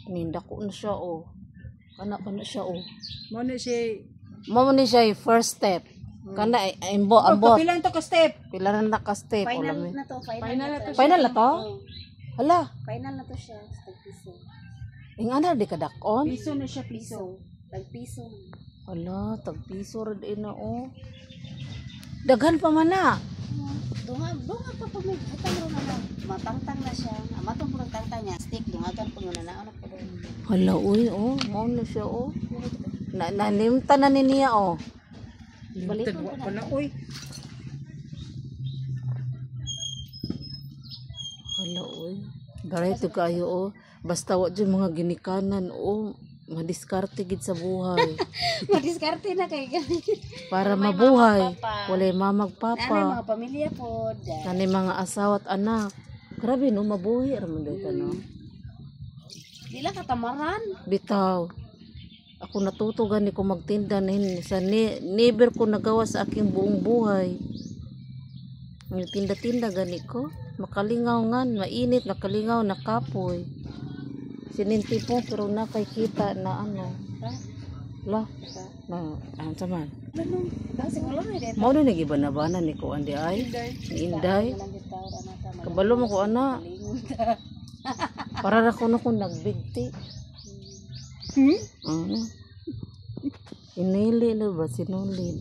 Ninda ko na siya oh. Kana pa na siya oh. Mo na siya. Mao ni siya yung first step. Kana imbo ambot. Pila to ka step. Pila na ka step Final ulam. na to, Final na to. Final na to? Hala, Final na to siya, tag-piso. ing ana di kadakon. Piso na siya, piso. Tag-piso. Hala, tag-piso ra din na oh. Daghan pa man na. Dunga pa pag may butang ro na. Matangtang na siya. Amatong purang tangtang niya. Stick, dungagan po na naon pa doon. Hala uy oh, mao na siya oh. Nalimta na ni niya oh. Balikan ko Tagwa na. pa na, uy. Hala uy. Garito kayo oh. Basta wa dyan mga ginikanan oh. Madiskarte gid sa buhay. Madiskarte na kay gani. Para May mabuhay. mama, papa. Walay mamag Nanay papa. mga pamilya po. Nanay mga asawa at anak. Grabe no, mabuhay raman dito no. Dila katamaran. Bitaw. Ako natuto gani ko magtinda sa never ko nagawa sa aking buong buhay. Tinda-tinda gani ko. Makalingaw ngan, mainit, nakalingaw, nakapoy. Sininti po pero nakikita na ano. La. Na, ano saman? Ganun. Kasi wala na dito. Mao na nagibana-bana ni ko andi ay. Ni Inday. Kabalo mo ko ana. Para ra ko na ko nagbigti. Ano? Inili na ba sinulin?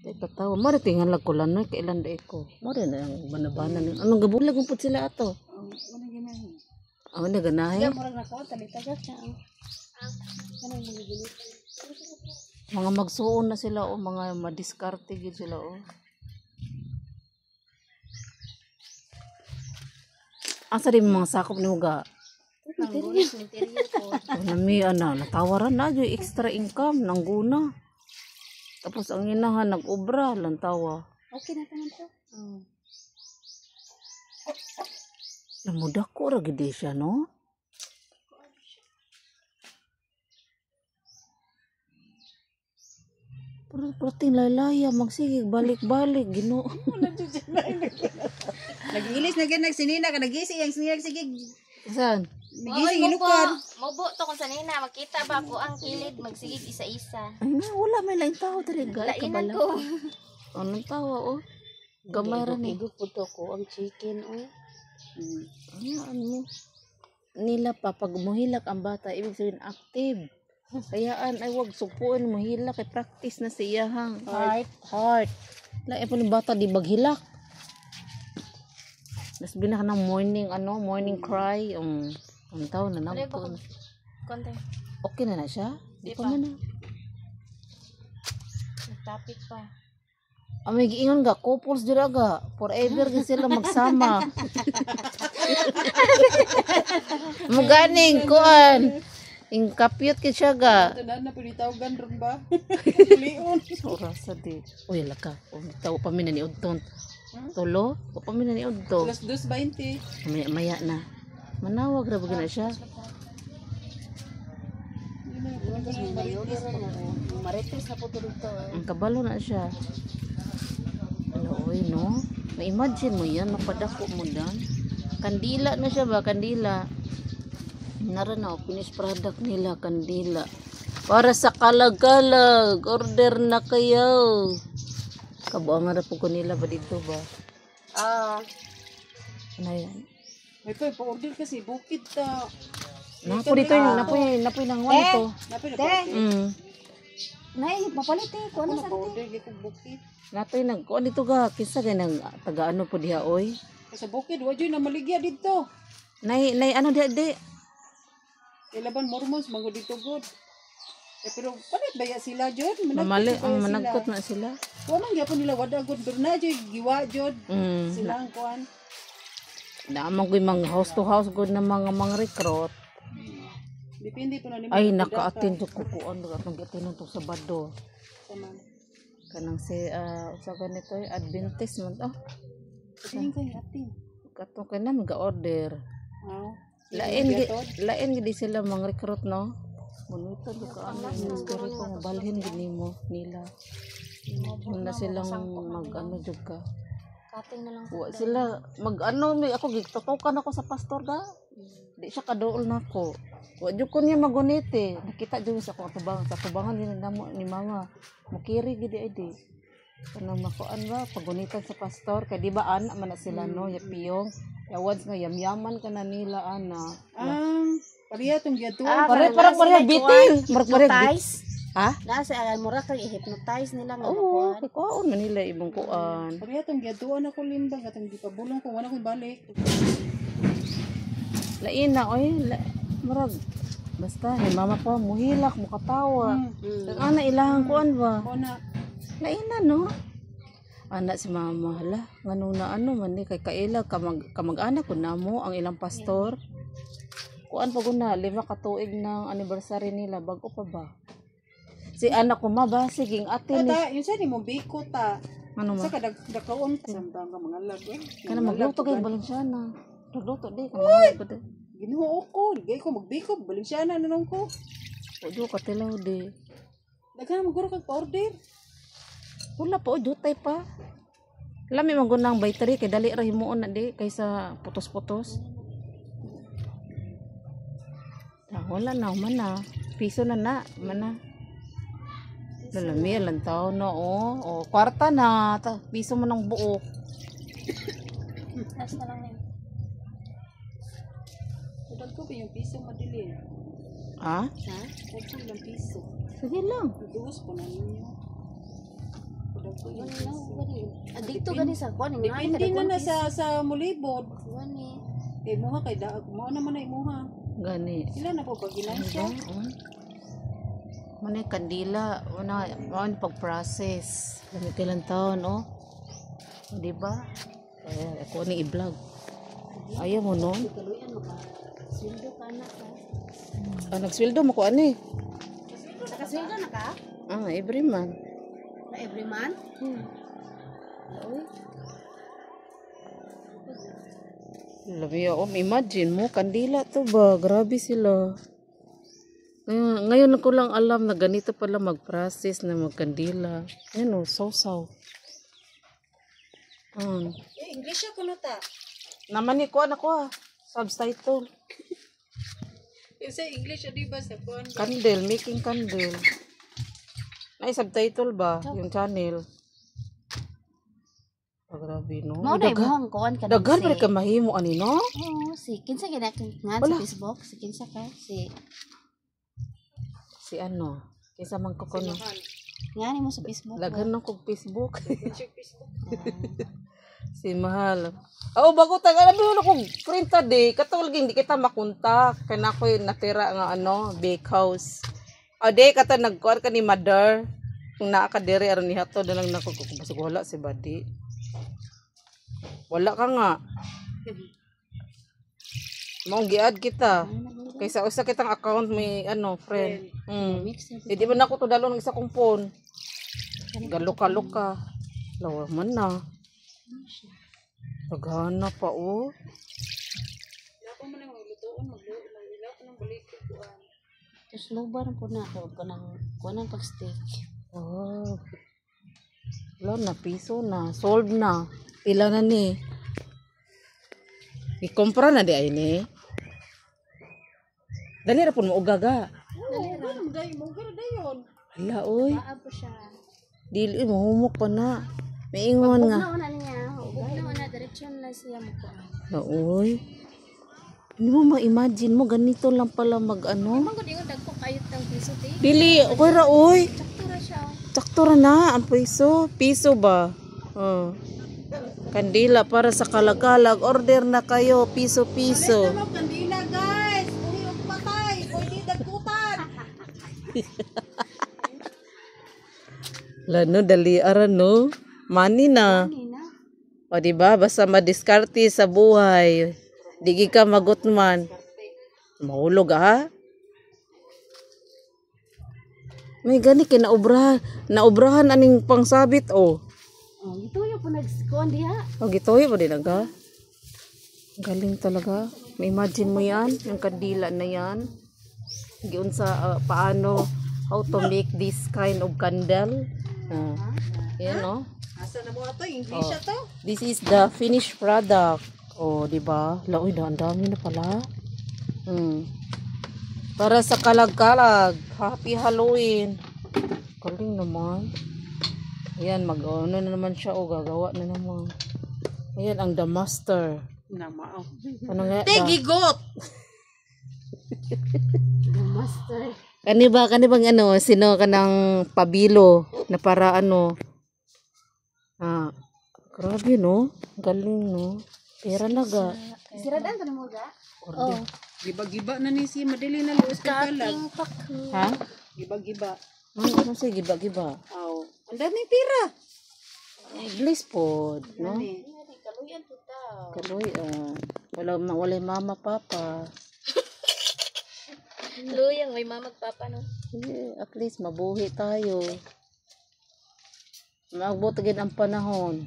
Teka tawa. Mo rin tingan lang ko lanoy. Kailan da ko. Mo rin na ang banabana. Anong gabulag mo po sila ato? Ano ginahin? Ano na ganahe? Kaya murag na ko, talitagat siya. Ano yung gigilit? Mga magsuon na sila o mga madiskarte gid sila o. Asa din mga sakop ni Uga? Nanggunas, material po. Nami ana natawaran na yung extra income nang guna. Tapos ang inahan nag-obra lang tawa. Okay na naman to. Namuda ko ra gid siya no. Pero tinglalaya magsigig balik-balik Ginoo. Nag-ilis na ganag sinina ka nagisi ang sinina sige. Saan? Nagisi ilukad. Mobo to kung sanina, makita ba ko ang kilid, magsigig isa-isa. Ay nga wala may lain tao diri gay Lainan kabala. ko. Anong tawa oh? Gamay ra ni. Iguk po to ko ang chicken, oh. Ano mo? Nila pa pag mohilak ang bata ibig sabihin active. Kayaan ay wag supuin mohilak kay practice na siya hang heart. Lain pa ni bata di baghilak. Nas binak ng morning cry ang taw na Wala ba nang. konti? Okay na na siya? Di Di pa pa. man na. Topic pa. May giingon ga couples dira ga forever ga sila magsama. Muganing kuan. Ing kapyot kid siya ga. Tanan na pinitawagan ron ba? Lion. Orasa di. Uy laka. Taw pa mi na ni udton. Tulo? O pa mi na ni udto. Plus 2:20. Maya na. Manawag ra ba na siya? Marites na po tulog to. Ang kabalo na siya. Ano oy no? Na-imagine mo yan, mapadako mo dan. Kandila na siya ba? Kandila. Naran na, finished product nila, kandila. Para sa kalag-kalag, order na kayo. Kabuang na po ko nila ba dito ba? Ano yan? May pa-order kasi bukid ta. Napo dito yung, napoy nang wala to. Napay na Nay, mapalit eh. Kung ano sa pa-order gito bukid. Natoy nag, kuan dito ga, kinsa ga nang taga ano po diha oy? Sa bukid wa joy na maligya dito. Nay ano diha di? Ilaban mormons mango dito good. Pero palit baya sila jud? Mamali ang managkot na sila. Wala gyapon nila wada good berna joy giwa jud. Sila ang kuan. Naamang ko'y mga house to house good na mga recruit. Depende po na ni Ay naka-attend ko kuan atong gitinon to sa Sabado. Taman. Kanang si sa ganito ay Adventist man to. Tingin ko ating. Kato kay na mag-order. Oh. Lain gid sila mga recruit no. Munito do ka ang ministry ko balhin gid nimo nila. Muna silang mag ano jud ka. Cutting na lang. Wa sila mag-ano, may ako gitutukan ako sa pastor ga. Di siya kaduol nako. Wa jud ko niya maguniti. Nakita jud sa ako sa tubangan ni mama. Mukiri gid ay di. Kanang makuan ba pagunitan sa pastor kay di ba ana man na sila no, ya piyong. Ya once nga yamyaman ka na nila ana. Pareha tong gatuan. Pareha bitin. Hypnotize. Ha? Nasa mura kang i-hypnotize nila nga Oo, kuan. kuan man nila ibang kuan. Pareha tong gatuan ako limbang katong gipabulong ko wala ko balik. Lain na oy, murag basta ni mama pa muhilak mo katawa. Ang ana ilahang kuan ba? Ko na Lain na no. Anak si mama hala, ngano na ano man ni kay kaila kamag-anak ko namo ang ilang pastor. Kuan pa guna 5 ka tuig ng anniversary nila bago pa ba? Si anak ko ba siging ate ni. ta, yun sa di mo biko ta. Ano ma? Sa kadakaon sambang ka mga lag. Kana magluto kay Balenciana. Magluto di ka magluto di. Ginuo ko, gay ko magbiko, Balenciana na nung ko. Ojo ka tilaw di. Daghan maguro kag order. Wala pa ojo tay pa. Lami man gunang battery kay dali ra himuon na di kaysa putos-putos. Wala na man na. Piso na mana. Lalami lang tao na o kwarta na piso man ang buok. Last na lang na. Udag ko ba yung piso madili? Ha? Ha? Udag ko lang piso. Sige lang. Iduos ko na ninyo. Udag ko yung piso. Dito gani sa kuan nga Depende na sa mulibod. Gani. Eh muha kay daag mo naman na imuha. Gani. Sila na po paginansya. Manay kandila, man pag-process. Lamit ilang taon, oh. Di ba? Ay, ako ni i-vlog. Ayaw mo nun? Tuluyan mo ka. Sweldo ka na ka. Nagsweldo mo ko ani. Nakasweldo na ka? Every month. Na every month? Oy. Labi imagine mo, kandila to ba? Grabe sila. Ngayon ko lang alam na ganito pala mag-process na magkandila. Yan o, sausaw. English ako na ta. Naman ni ko subtitle. Yung sa English, di ba sa kuan? Candle, making candle. Ay, subtitle ba? Yung channel. Grabe no. Mao dai mo ang kuan ka. Daghan pa ka mahimo ani no? Oo, si kinsa gina nga sa Facebook, si kinsa ka? Si ano? Kisa man ko kuno. Ngani mo sa Facebook. Daghan nang kog Facebook. Si Mahal. Bago taga alam mo kog printa di katulog hindi kita makontak kana ko natira nga bake house. Di kata nagkuan ka ni mother. Kung naa ka diri aron ni hato dalang nako basig wala si Badi. Wala ka nga. Mong gi-add kita. Kaysa usa kitang account may friend. Di man ako to dalo ng isa kong phone. Galuka-luka. Lawa man na. Paghana pa o. Ako man ang maglutoon, mag-ilaw ko ng balik ko. Tapos lubar po na ako kunang pag-steak. Wala na, piso na. Sold na. Pila na ni. Ikumpra na di ay ni. Dali ra pun mo ugaga. Hala oy. Apo siya. Dili mo humok pa na. Maingon nga. Una niya. Una diretso na siya mo ko. Hala oy. Hindi mo ma-imagine mo ganito lang pala mag-ano. Mangod yung dagko kayot ng piso ti. Dili, okay ra oy. Saktura siya. Sakto ra na ang piso. Piso ba? Kandila para sa kalagalag. Order na kayo. Piso-piso. Tama kandila guys. Uri og patay. Pwede dagkutan. Lano dali ara no. Money na. O diba basta madiskarte sa buhay. Digi ka magutman. Mahulog ha. May gani kay naobrahan aning pangsabit o. Ito yung po nag-scoon diha. Gitoy pa din aga. Galing talaga. May imagine mo yan, yung kandila na yan. Giun sa paano how to make this kind of candle. Yan no. Asa na mo to? English to? This is the finished product. Oh, di ba? Laoy na, ang dami na pala. Para sa kalag-kalag. Happy Halloween. Galing naman. Ayan, mag-ano na naman siya. O, gagawa na naman. Ayan, ang The Master. Namao. Ano nga? Gigot! The master. Kanibang ano, sino ka ng pabilo na para ano. Grabe no. Galing no. Pera na ga. Siradaan ka na mo ga? Oh. Giba-giba na ni si madali na luos ka kalag. Ha? Giba-giba. Ano sa giba-giba? Aw. Ang daming pira. Bliss po, no? Ani. Kaluyan po ta. Kaloy, wala mama, papa. Luyang, may mamagpapa no? At least mabuhi tayo. Magbutagin ang panahon.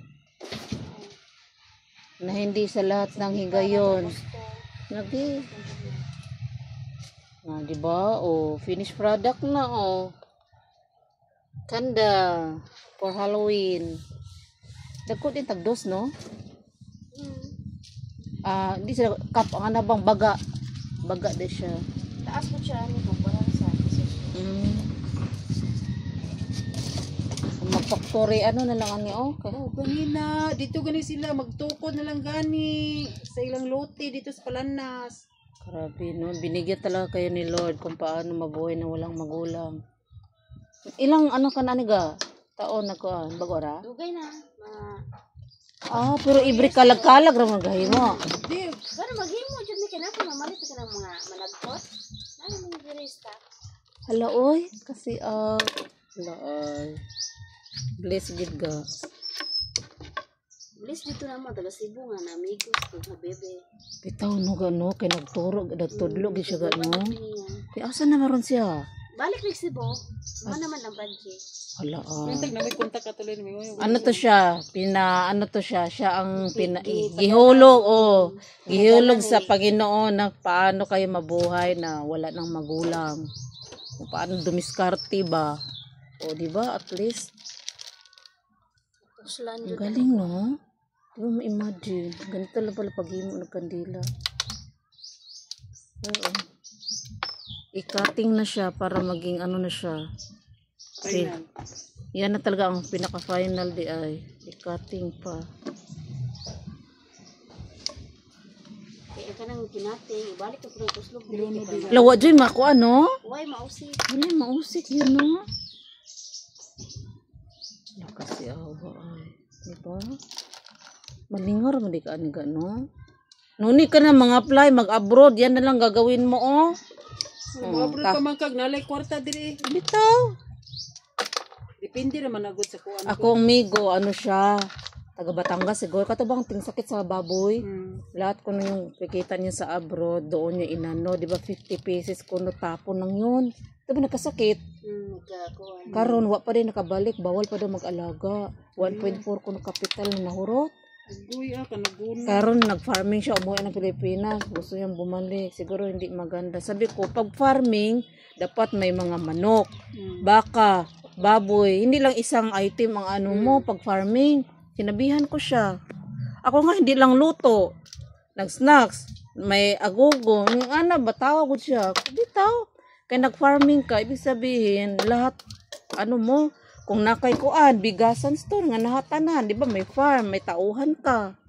Na hindi sa lahat ng higayon. Lagi. Diba? Finished product na, Kanda. For Halloween. Dagko din tagdos, no? Hindi sila ang bang baga. Baga din siya. Taas po siya ni kung parang sa Mag-factory, ano na lang ani, okay. Ganina. Dito gani sila. Magtukod na lang gani. Sa ilang lote dito sa Palanas. Grabe, no? Binigyan talaga kayo ni Lord kung paano mabuhay na walang magulang. Ilang ano ka na niga? Taon na ko, bago ra? dugay na. Pero ibre kalag-kalag ramon gahi mo. Di. Pero maghimo jud ni kana kung mamalit ka ng mga managkot. Ano mga girista? Hala oy, kasi hala oy. Bless gid ga. Bilis dito na mo taga Cebu nga na amigos ko nga bebe. Bitaw no gano kay nagturo nagtudlo gid siya gano. Kay asa na maron siya? Balik ni Cebu. Mo naman ang budget. Hala Nantag na may kontak ka tuloy ni mo. Ano to siya? Siya ang gihulog gihulog sa Panginoon na paano kayo mabuhay na wala nang magulang. Kung paano dumiskarte ba? Di ba? At least Uslan ang galing, no? Di ba ma-imagine? Ganito lang pala pag-himo ng kandila. Oo. I-cutting na siya para maging ano na siya. Final. Yan na talaga ang pinaka-final di ay. I-cutting pa. Kaya ka nang kinating, ibalik ka po ng kuslog. Lawa dyan, mako ano? Uy, mausik. Wala, mausik yun, no? Yan kasi awa ay. Diba? Malingar mo di ka aniga, no? Nuni ka na mag-apply, mag-abroad. Yan na lang gagawin mo, Mabro ka man kag nalay kwarta diri. Bitaw. Depende naman agud sa kuan. Akong migo, ano siya? Taga Batangas, siguro. Katubang tingsakit sa baboy. Lahat ko na yung pikita niya sa abroad, doon niya inano. Di ba 50 pesos ko no tapon lang yun. Di ba nagkasakit? Karon wa pa din nakabalik. Bawal pa daw mag-alaga. 1.4 ko no kapital na nahurot. Uy, kanaguna. Karon nag-farming siya, umuwi ng Pilipinas. Gusto niyang bumalik. Siguro hindi maganda. Sabi ko, pag farming, dapat may mga manok, baka, baboy. Hindi lang isang item ang ano mo pag farming. Sinabihan ko siya. Ako nga hindi lang luto. Nag-snacks. May agogo. Yung ana, batawa ko siya. Bitaw. Kaya nag-farming ka, ibig sabihin, lahat, ano mo, kung nakay kuan, bigasan store, nga nahatanan. Di ba may farm, may tauhan ka.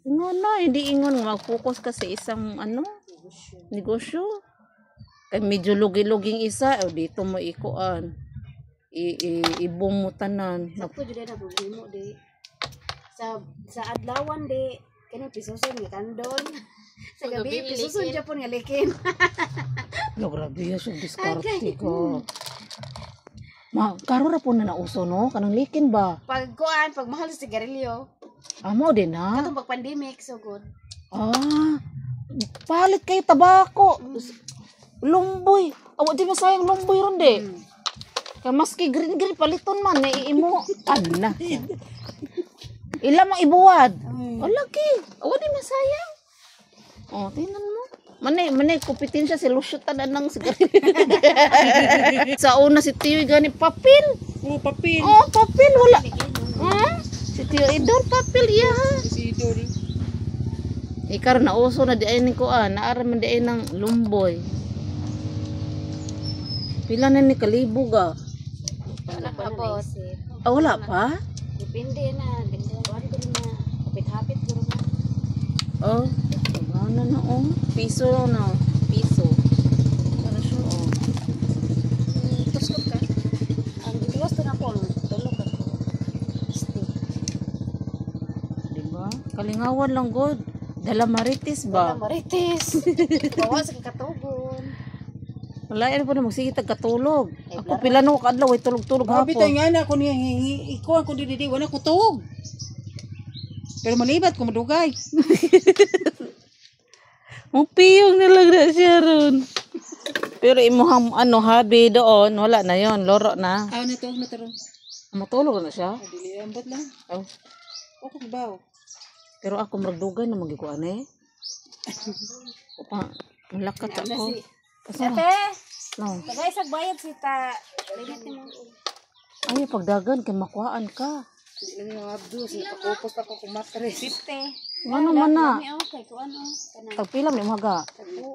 Ingon na, hindi ingon. Mag-focus ka sa isang, negosyo. Kaya medyo lugi-luging isa, dito mo ikuan. Ibong mo tanan. Sakto jud na problema di. Sa adlawan di kani pisuson nga kandon. Sa gabi pisuson Japon nga likin. Lo grabe ya sa diskarte ko. Karon ra po na nauso no kanang likin ba? Pag kuan, pag mahal sa sigarilyo. Amo din ha. Katong pag pandemic so good. Palit kayo tabako. Lumboy. Awa di masayang lumboy ron de. Kaya maski green paliton man naiimo. Ana. Ila mo ibuwad. O lagi. Awa di masayang. Tingnan mo. Manay kompetensya si Lusyutan ng sigarilyo. Sa una si Tiyoy gani papel. Papel. Papel wala. Si Tio Idol papel iya ha. Si Idol. Ikar na uso na di ay ni kuan, naara man di ay ng lumboy. Pila na ni kalibo ga? Wala pa po. Ah, wala pa? Depende na. Kuhan ko na. Kapit-hapit ko na. Oh, ano na oh? Piso lang na. Piso. Ano siya oh? Tuskot ka. Ang iwas to na po. Tulog ako. Stick. Diba? Kalingawan lang god. Dala marites ba? Wala marites. Bawas ka katugon. Wala yan po na magsigit ang katulog. Ako pila no kadlaw ay tulog-tulog Grabe tayo hapon. nga na ako niya. Ikuha ko di wala ko tuog. Pero malibat ko madugay. Mupiyong nalang na siya ron. Pero imuhang ano habi doon, wala na yon, loro na. Ah, natuog na taron. Matulog na siya. Dili ambat lang. Oh. Okay ba? Pero ako magdugay na magikuan eh. Opa, malakat ako. Asa? Ate, No. tagay sa bayad si ta. Limit mo. Ay, pagdagan kay makuhaan ka. Dili lang abdo. Pakupos ako kumatre. 50. Ano man na? Kami okay ko ano. Kanang Tagpilam ni maga. buo.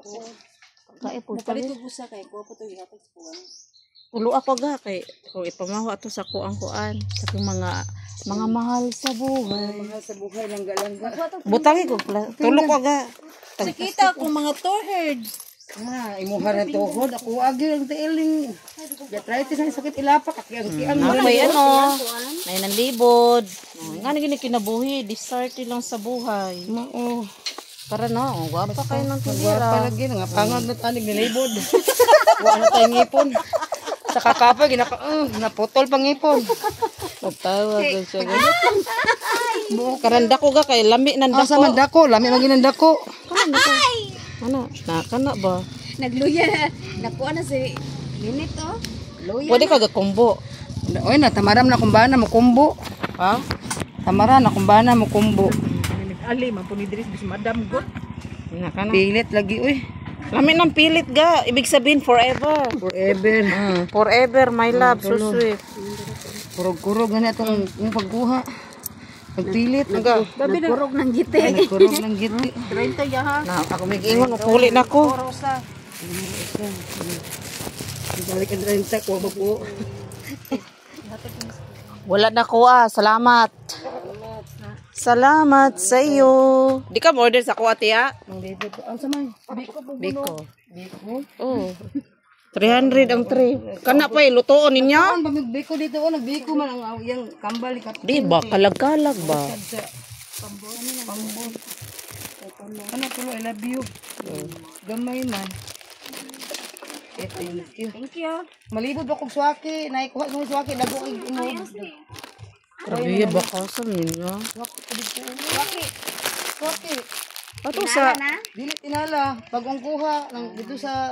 Kae po Napalit tali. ko busa kay ko po to ihatag sa kuwan. Ulo ako ga kay kung ipamaho ato sa kuan sa aking mga mahal sa buhay. Mahal sa buhay langga-langga. Butangi ko tulog ko ga. Nakita ko mga tourhead. Ah, imuha ng tuhod. Ako agi ang tiiling. Gatritis ang sakit ilapak. Ang Ano ba yan oh? May nanlibod. Nga na gini kinabuhi, disarte lang sa buhay. Mao. Para na, oh, gwapa kayo ng Wala tindira. lagi nga pangad na tanig nilibod. Wala na tayong ngipon. Sa kakapa naputol pang ngipon. Magtawag ko siya. Karanda ko ga kay lami ng Asa dako. man dako, lami man ginang dako. Ano? Nakana ba? Nagluya. Nakuha na si Linit oh. Luya. Pwede ka gakumbo. Oy na tamaram na kumbana mo kumbo. Ha? Tamaran na kumbana mo kumbo. Ali, mapunidris bis madam good. Nakana. Pilit lagi uy. Lami ng pilit ga. Ibig sabihin forever. Forever. Forever, my love. So sweet. Kurog-kurog na itong pagkuha. Pagpilit. Nagkurog ng gite. Kurog ng giti. 30 ya ha. Na, ako may ingon, upuli na ko. Rosa. Balik ang 30 ko po. Wala na ko Salamat. Salamat sa iyo. Di ka order sa ko atiya? Ang samay. Biko po. Biko. Biko. Oh. 300 ang 3. Kana pa lutoon ninyo? Ang biko dito o nagbiko man ang yung kambal ikat. Di ba kalag-kalag ba? Pambon. Ano tulo I love you. Gamay man. Thank you. Thank you. Malibod ako swaki, naikuha ko swaki dago kay inog. Grabe ba ka sa ninyo? Swaki. Ato sa Dili tinala bagong kuha lang dito sa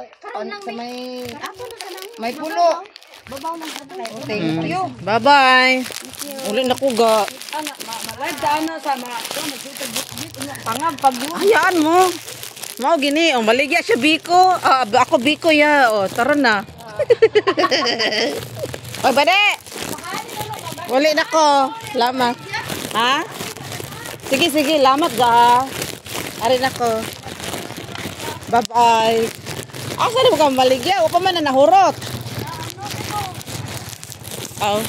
may pulo. Babaw ng tatay. Thank you. bye-bye. Uli na ko ga. Live daan na sa mga pangab pag Hayaan mo. Mao gini, maligya siya biko. Ako biko ya. Tara na. Oy, bade. Uli na ko. Lamat. Ha? Sige, lamat ga. Ari na ko. Bye-bye. Asa na mo ka maligya? O pa man na nahurot. Oh.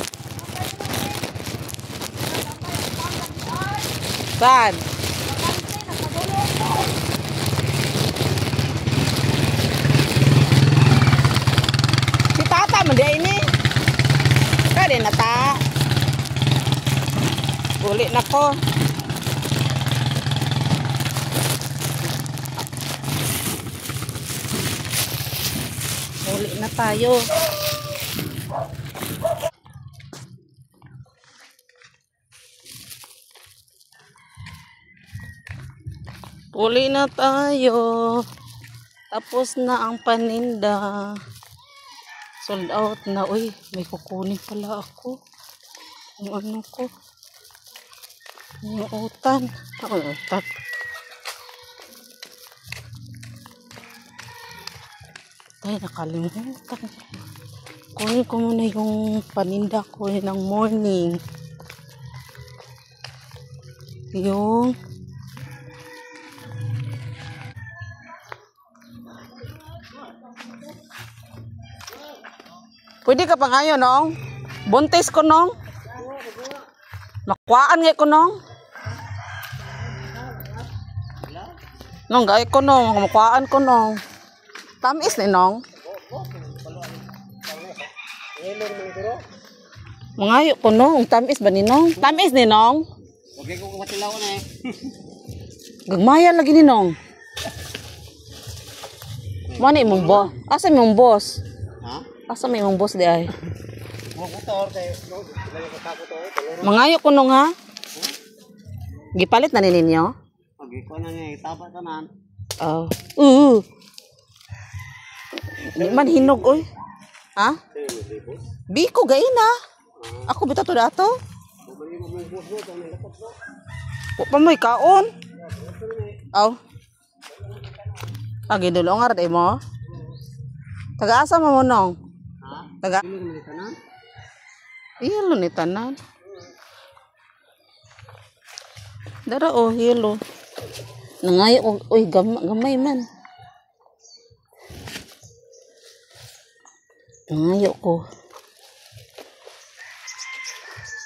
Saan? Si tata man dia ini. Kade na ta. Uli na ko. Uli na tayo. Uli na tayo. Tapos na ang paninda. Sold out na. Uy, may kukunin pala ako. Yung ano ko. Yung utan. Ako yung utan. Ay, nakalimutan. Kunin ko muna yung paninda ko ng morning. Yung pwede ka pa ngayon, nong? Buntis ko, nong? Makuhaan nga ko, nong? Nong, gaya ko, nong. Makuhaan ko, nong. Tamis ni, nong? Mangayo ko, nong. Tamis ba ni, nong? Tamis ni, nong? Okay ko matilaw na eh. Gagmaya lagi ni, nong. Mana imong boss? Asa imong boss? Ha? Asa may imong boss di ay? Mo motor kay no, dili ko tako to. Mangayo ko nung ha? Gipalit na ninyo? Okay ko na ni taba tanan. Oh. Di man hinog oy. Ha? Biko gaina. Ako bitato dato. Wa pa may kaon. Aw. Agi dulu ngar day mo. Taga-asa mo nong? Ha? Taga. Dili mo tanan. Hilo ni tanan. Dara oh hilo. Nangayo ko oy gamay man. Nangayo ko.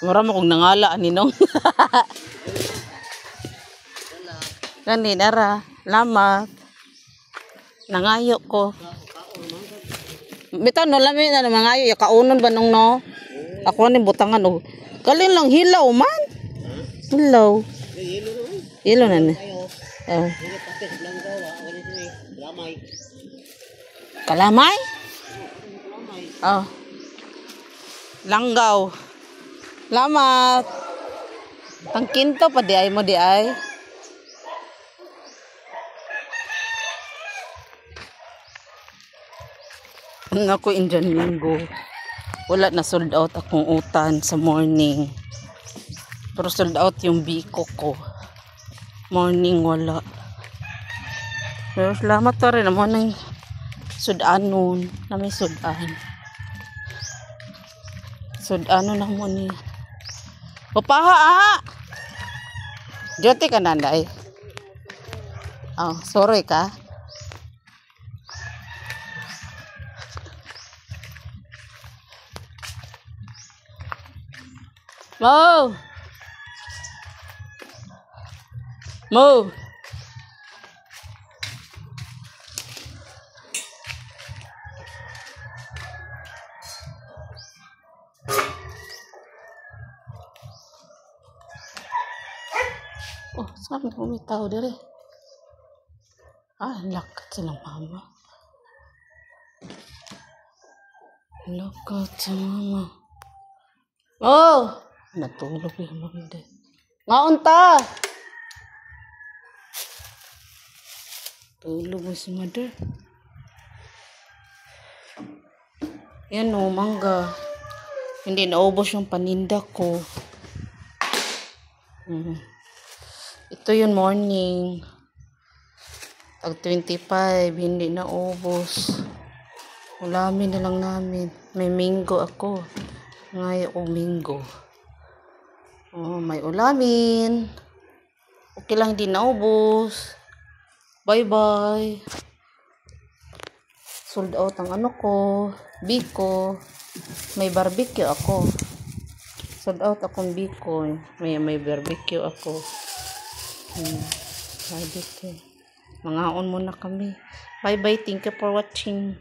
Mura mo kong nangala ninong. Gani dara. Lamat. Nangayo ko. Bitaw no lami na mangayo ya kaunon ba nung no? Ako ni butangan oh. Kalin lang hilaw man. Hilaw. Hilo na ni. Oh. Kalamay? Oh. Langgaw. Lamat. Tangkinto pa di ay mo di ay. Ako Indian Linggo. Wala na sold out akong utan sa morning. Pero sold out yung biko ko. Morning wala. Pero salamat pa rin naman ng sudanon na may sudan. Sudanon na mo ni. Papaha ah! Jote ka nanday. Oh, sorry ka. Mo! Mo! Oh, saan mo may tao dire? Ah, lakat silang mama. Lakat sa mama. Oh! Natulog yung maganda. Ngaon ta! Tulog mo si mother. Yan o, mangga. Hindi naubos yung paninda ko. Ito yung morning. Tag 25, hindi naubos. Ulamin na lang namin. May minggo ako. Ngayon ko minggo. Oh, may ulamin. Okay lang, hindi naubos. Bye-bye. Sold out ang ano ko. Biko. May barbecue ako. Sold out akong biko. May barbecue ako. Barbecue. Mangaon muna kami. Bye-bye. Thank you for watching.